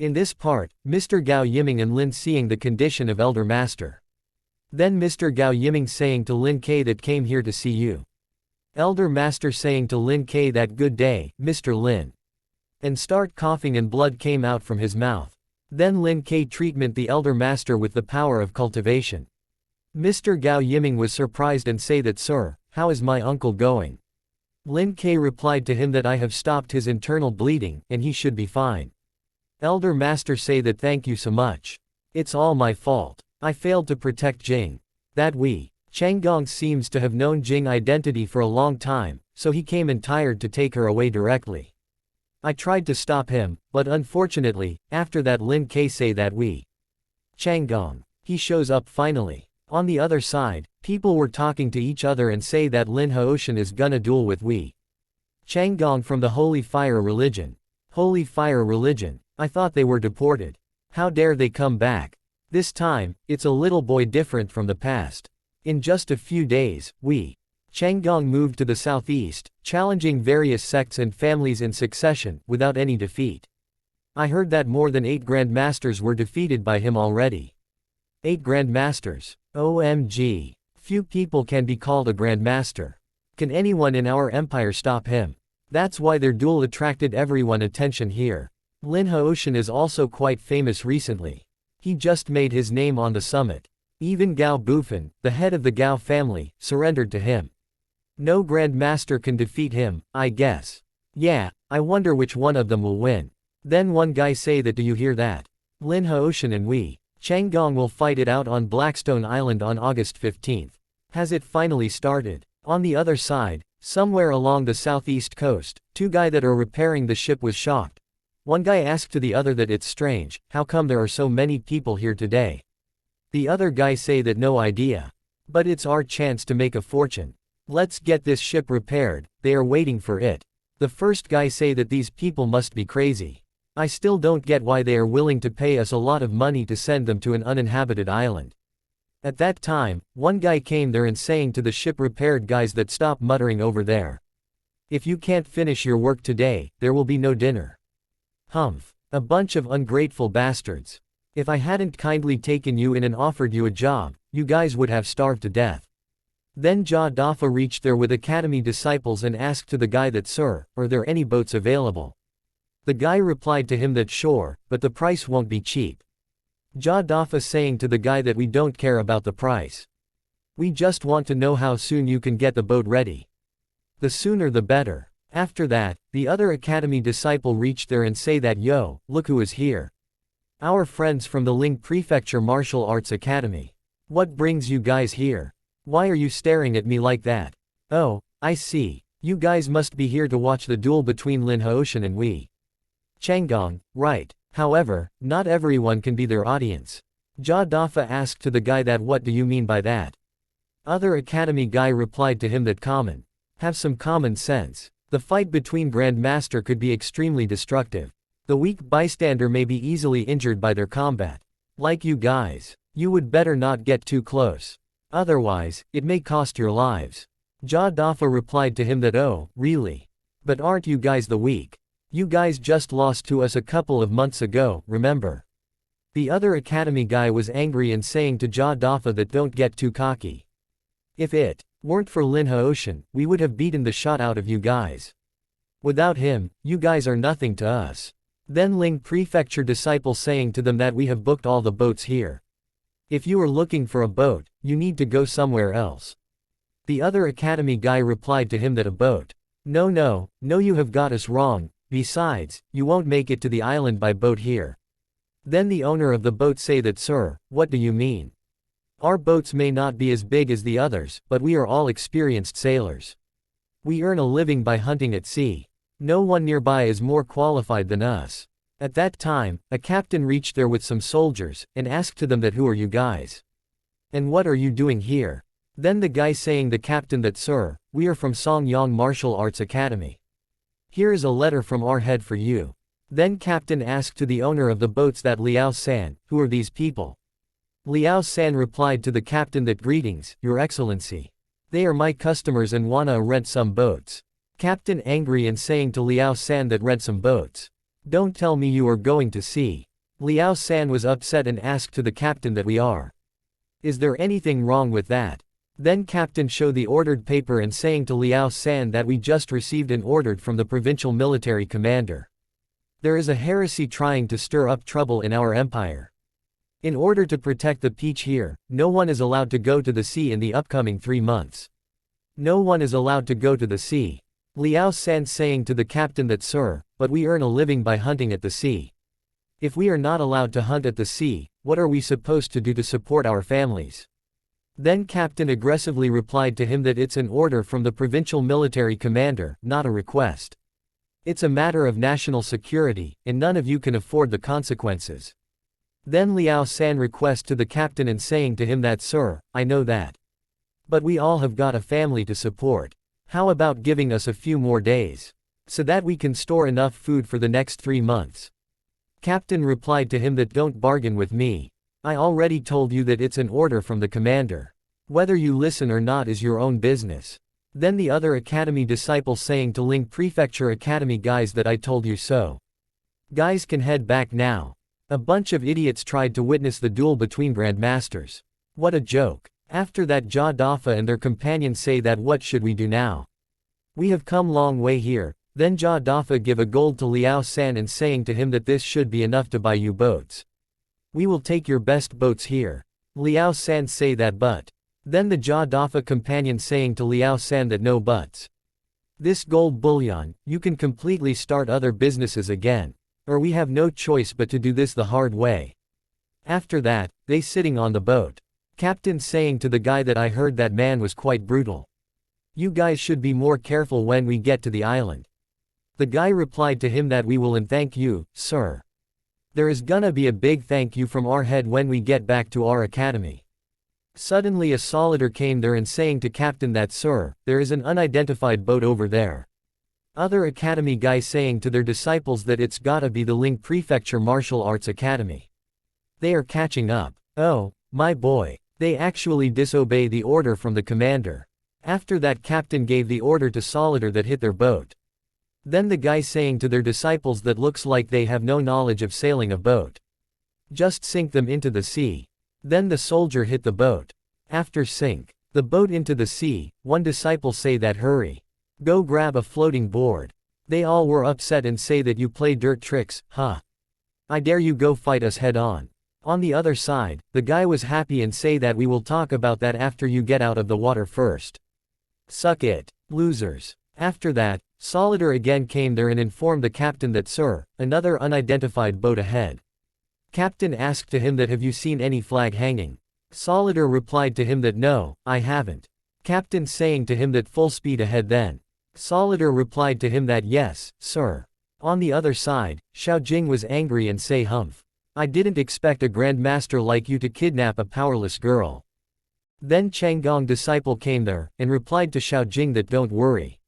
In this part, Mr. Gao Yiming and Lin seeing the condition of Elder Master. Then Mr. Gao Yiming saying to Lin K that came here to see you. Elder Master saying to Lin K that good day, Mr. Lin. And start coughing and blood came out from his mouth. Then Lin K treatment the Elder Master with the power of cultivation. Mr. Gao Yiming was surprised and say that sir, how is my uncle going? Lin K replied to him that I have stopped his internal bleeding, and he should be fine. Elder Master say that thank you so much. It's all my fault. I failed to protect Jing. That Changgong seems to have known Jing identity for a long time, so he came and tired to take her away directly. I tried to stop him, but unfortunately, after that Lin K say that Changgong. He shows up finally. On the other side, people were talking to each other and say that Lin Haoshan is gonna duel with Changgong from the Holy Fire Religion. Holy Fire Religion. I thought they were deported. How dare they come back? This time, it's a little boy different from the past. In just a few days, Changgong moved to the southeast, challenging various sects and families in succession, without any defeat. I heard that more than 8 Grandmasters were defeated by him already. 8 Grandmasters. OMG. Few people can be called a Grandmaster. Can anyone in our empire stop him? That's why their duel attracted everyone's attention here. Lin Haoshan is also quite famous recently. He just made his name on the summit. Even Gao Bufan, the head of the Gao family, surrendered to him. No Grandmaster can defeat him, I guess. Yeah, I wonder which one of them will win. Then one guy say that do you hear that? Lin Haoshan and Changgong will fight it out on Blackstone Island on August 15th. Has it finally started? On the other side, somewhere along the southeast coast, 2 guys that are repairing the ship was shocked. One guy asked to the other that it's strange, how come there are so many people here today? The other guy say that no idea. But it's our chance to make a fortune. Let's get this ship repaired, they are waiting for it. The first guy say that these people must be crazy. I still don't get why they are willing to pay us a lot of money to send them to an uninhabited island. At that time, one guy came there and saying to the ship repaired guys that stop muttering over there. If you can't finish your work today, there will be no dinner. Humph. A bunch of ungrateful bastards. If I hadn't kindly taken you in and offered you a job, you guys would have starved to death. Then Ja Dafa reached there with academy disciples and asked to the guy that sir, are there any boats available? The guy replied to him that sure, but the price won't be cheap. Ja Dafa saying to the guy that we don't care about the price. We just want to know how soon you can get the boat ready. The sooner the better. After that, the other academy disciple reached there and say that yo, look who is here. Our friends from the Ling Prefecture Martial Arts Academy. What brings you guys here? Why are you staring at me like that? Oh, I see. You guys must be here to watch the duel between Lin Haoshan and Changgong, right. However, not everyone can be their audience. Ja Dafa asked to the guy that what do you mean by that? Other academy guy replied to him that have some common sense. The fight between Grandmaster could be extremely destructive. The weak bystander may be easily injured by their combat. Like you guys. You would better not get too close. Otherwise, it may cost your lives. Ja Dafa replied to him that oh, really? But aren't you guys the weak? You guys just lost to us a couple of months ago, remember? The other academy guy was angry and saying to Ja Dafa that don't get too cocky. If it weren't for Lin Haoshan, we would have beaten the shot out of you guys. Without him, you guys are nothing to us. Then Ling Prefecture disciple saying to them that we have booked all the boats here. If you are looking for a boat, you need to go somewhere else. The other academy guy replied to him that a boat. No you have got us wrong, besides, you won't make it to the island by boat here. Then the owner of the boat say that sir, what do you mean? Our boats may not be as big as the others, but we are all experienced sailors. We earn a living by hunting at sea. No one nearby is more qualified than us. At that time, a captain reached there with some soldiers, and asked to them that who are you guys? And what are you doing here? Then the guy saying the captain that sir, we are from Songyang Martial Arts Academy. Here is a letter from our head for you. Then captain asked to the owner of the boats that Liao San, who are these people? Liao San replied to the captain that greetings, your excellency. They are my customers and wanna rent some boats. Captain angry and saying to Liao San that rent some boats. Don't tell me you are going to sea. Liao San was upset and asked to the captain that we are. Is there anything wrong with that? Then captain showed the ordered paper and saying to Liao San that we just received an order from the provincial military commander. There is a heresy trying to stir up trouble in our empire. In order to protect the peach here, no one is allowed to go to the sea in the upcoming 3 months. No one is allowed to go to the sea. Liao San saying to the captain that sir, but we earn a living by hunting at the sea. If we are not allowed to hunt at the sea, what are we supposed to do to support our families? Then captain aggressively replied to him that it's an order from the provincial military commander, not a request. It's a matter of national security, and none of you can afford the consequences. Then Liao San request to the captain and saying to him that sir, I know that. But we all have got a family to support. How about giving us a few more days? So that we can store enough food for the next 3 months. Captain replied to him that don't bargain with me. I already told you that it's an order from the commander. Whether you listen or not is your own business. Then the other academy disciple saying to Ling Prefecture Academy guys that I told you so. Guys can head back now. A bunch of idiots tried to witness the duel between grandmasters. What a joke. After that Jia Dafa and their companions say that what should we do now? We have come long way here. Then Jia Dafa give a gold to Liao San and saying to him that this should be enough to buy you boats. We will take your best boats here. Liao San say that but. Then the Jia Dafa companion saying to Liao San that no buts. This gold bullion, you can completely start other businesses again. Or we have no choice but to do this the hard way. After that, they sitting on the boat. Captain saying to the guy that I heard that man was quite brutal. You guys should be more careful when we get to the island. The guy replied to him that we will and thank you, sir. There is gonna be a big thank you from our head when we get back to our academy. Suddenly a soldier came there and saying to captain that sir, there is an unidentified boat over there. Other academy guys saying to their disciples that it's gotta be the Ling Prefecture Martial Arts Academy. They are catching up. Oh, my boy. They actually disobey the order from the commander. After that captain gave the order to soldier that hit their boat. Then the guy saying to their disciples that looks like they have no knowledge of sailing a boat. Just sink them into the sea. Then the soldier hit the boat. After sink the boat into the sea, one disciple say that hurry. Go grab a floating board. They all were upset and say that you play dirt tricks, huh? I dare you go fight us head on. On the other side, the guy was happy and say that we will talk about that after you get out of the water first. Suck it, losers. After that, soldier again came there and informed the captain that sir, another unidentified boat ahead. Captain asked to him that have you seen any flag hanging? Soldier replied to him that no, I haven't. Captain saying to him that full speed ahead then. Soldier replied to him that yes, sir. On the other side, Xiao Jing was angry and say humph. I didn't expect a grandmaster like you to kidnap a powerless girl. Then Changgong disciple came there, and replied to Xiao Jing that don't worry.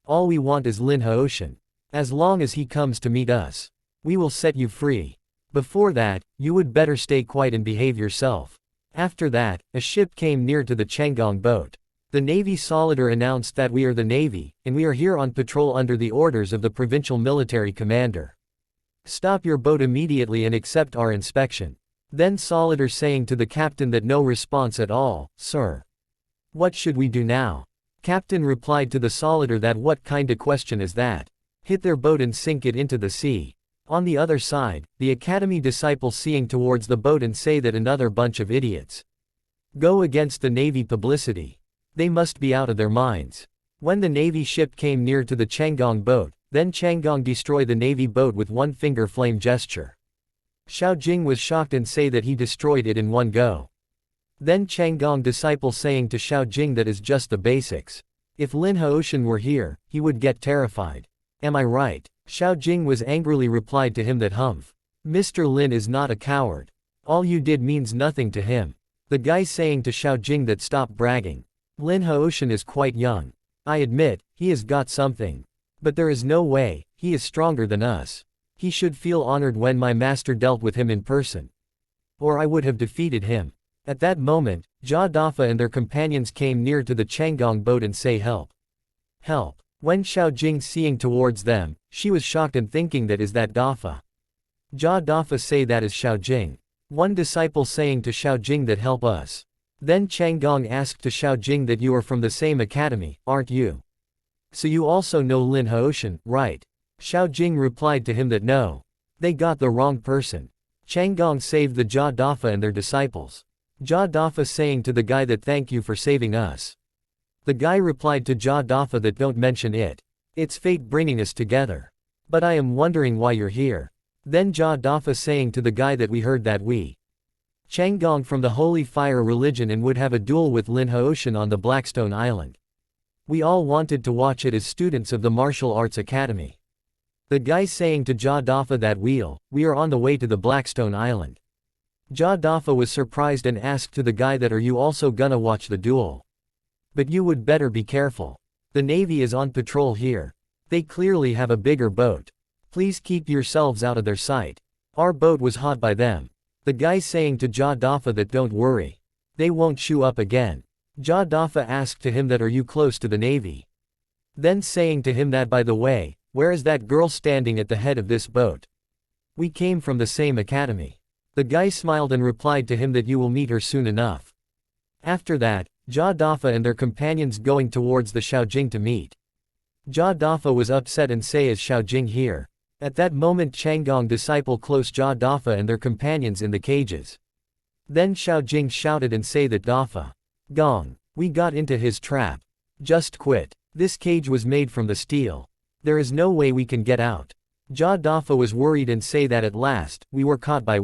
All we want is Lin Haoshan. As long as he comes to meet us, we will set you free. Before that, you would better stay quiet and behave yourself. After that, a ship came near to the Changgong boat. The Navy soldier announced that we are the Navy, and we are here on patrol under the orders of the provincial military commander. Stop your boat immediately and accept our inspection. Then soldier saying to the captain that no response at all, sir. What should we do now? Captain replied to the soldier that what kind of question is that? Hit their boat and sink it into the sea. On the other side, the academy disciples seeing towards the boat and say that another bunch of idiots. Go against the Navy publicity. They must be out of their minds. When the Navy ship came near to the Changgong boat, then Changgong destroy the Navy boat with one finger flame gesture. Xiao Jing was shocked and say that he destroyed it in one go. Then Changgong disciple saying to Xiao Jing that is just the basics. If Lin Haoshan were here, he would get terrified. Am I right? Xiao Jing was angrily replied to him that humph. Mr. Lin is not a coward. All you did means nothing to him. The guy saying to Xiao Jing that stop bragging. Lin Haoshan is quite young. I admit, he has got something. But there is no way, he is stronger than us. He should feel honored when my master dealt with him in person. Or I would have defeated him. At that moment, Jia Dafa and their companions came near to the Changgong boat and say help. Help. When Xiao Jing seeing towards them, she was shocked and thinking that is that Dafa. Jia Dafa say that is Xiaojing. One disciple saying to Xiaojing that help us. Then Changgong asked to Xiaojing that you are from the same academy, aren't you? So you also know Lin Haoshan, right? Xiaojing replied to him that no. They got the wrong person. Changgong saved the Jia Dafa and their disciples. Jia Dafa saying to the guy that thank you for saving us. The guy replied to Jia Dafa that don't mention it. It's fate bringing us together. But I am wondering why you're here. Then Jia Dafa saying to the guy that we heard that we Changgong from the Holy Fire religion and would have a duel with Lin Haoshan on the Blackstone Island. We all wanted to watch it as students of the Martial Arts Academy. The guy saying to Jia Dafa that we are on the way to the Blackstone Island. Jia Dafa was surprised and asked to the guy that are you also gonna watch the duel? But you would better be careful. The Navy is on patrol here. They clearly have a bigger boat. Please keep yourselves out of their sight. Our boat was hot by them. The guy saying to Jia Dafa that don't worry. They won't show up again. Jia Dafa asked to him that are you close to the Navy? Then saying to him that by the way, where is that girl standing at the head of this boat? We came from the same academy. The guy smiled and replied to him that you will meet her soon enough. After that, Jia Dafa and their companions going towards the Xiaojing to meet. Jia Dafa was upset and say is Xiaojing here? At that moment Changgong disciple close Jia Dafa and their companions in the cages. Then Xiaojing shouted and say that Dafa Gong, we got into his trap. Just quit. This cage was made from the steel. There is no way we can get out. Jia Dafa was worried and say that at last, we were caught by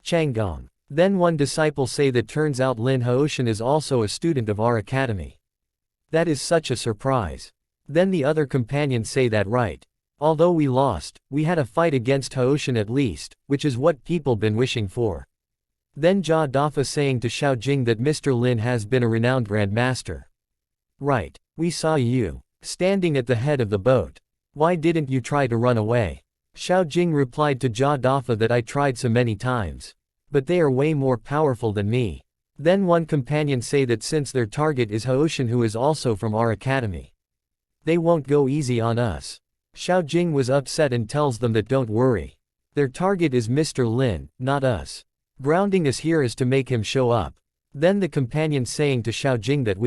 Changgong. Then one disciple say that turns out Lin Haoshan is also a student of our academy. That is such a surprise. Then the other companions say that right. Although we lost, we had a fight against Haoshan at least, which is what people been wishing for. Then Jia Dafa saying to Xiaojing that Mr. Lin has been a renowned grandmaster. Right. We saw you standing at the head of the boat. Why didn't you try to run away? Xiaojing replied to Jia Dafa that I tried so many times. But they are way more powerful than me. Then one companion say that since their target is Haoshan who is also from our academy. They won't go easy on us. Xiaojing was upset and tells them that don't worry. Their target is Mr. Lin, not us. Grounding us here is to make him show up. Then the companion saying to Xiaojing that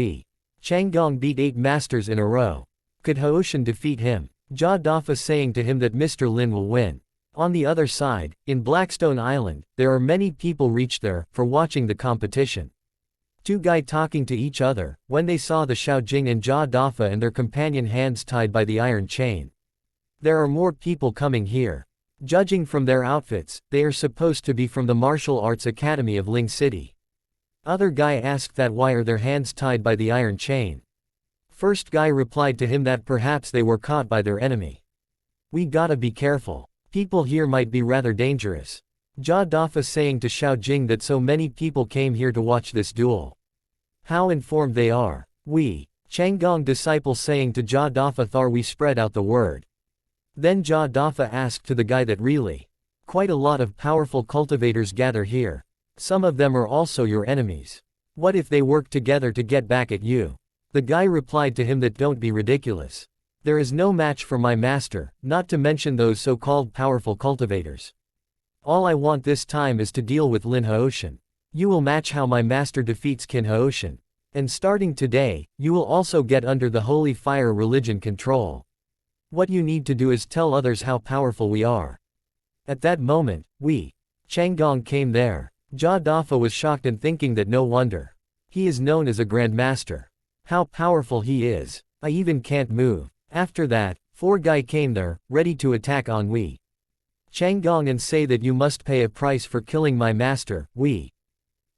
Changgong beat 8 masters in a row. Could Haoshan defeat him? Jia Dafa saying to him that Mr. Lin will win. On the other side, in Blackstone Island, there are many people reached there, for watching the competition. Two guys talking to each other, when they saw the Xiaojing and Jia Dafa and their companion hands tied by the iron chain. There are more people coming here. Judging from their outfits, they are supposed to be from the Martial Arts Academy of Ling City. Other guy asked that why are their hands tied by the iron chain. First guy replied to him that perhaps they were caught by their enemy. We gotta be careful. People here might be rather dangerous. Jia Dafa saying to Xiaojing that so many people came here to watch this duel. How informed they are. Changgong disciple saying to Jia Dafa thar we spread out the word. Then Jia Dafa asked to the guy that really. Quite a lot of powerful cultivators gather here. Some of them are also your enemies. What if they work together to get back at you? The guy replied to him that don't be ridiculous. There is no match for my master, not to mention those so-called powerful cultivators. All I want this time is to deal with Lin Haoshan. You will match how my master defeats Qin Haoshan. And starting today, you will also get under the Holy Fire religion control. What you need to do is tell others how powerful we are. At that moment, Changgong came there. Jia Dafa was shocked and thinking that no wonder. He is known as a grandmaster. How powerful he is. I even can't move. After that, 4 guys came there, ready to attack on Changgong and say that you must pay a price for killing my master,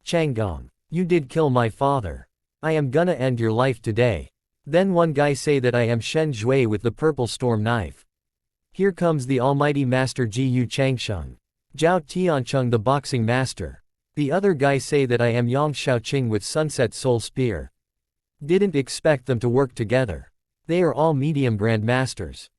Changgong. You did kill my father. I am gonna end your life today. Then one guy say that I am Shen Zhui with the purple storm knife. Here comes the almighty master Ji Changsheng. Zhao Tiancheng the boxing master. The other guy say that I am Yang Shaoqing with sunset soul spear. Didn't expect them to work together. They are all medium grandmasters.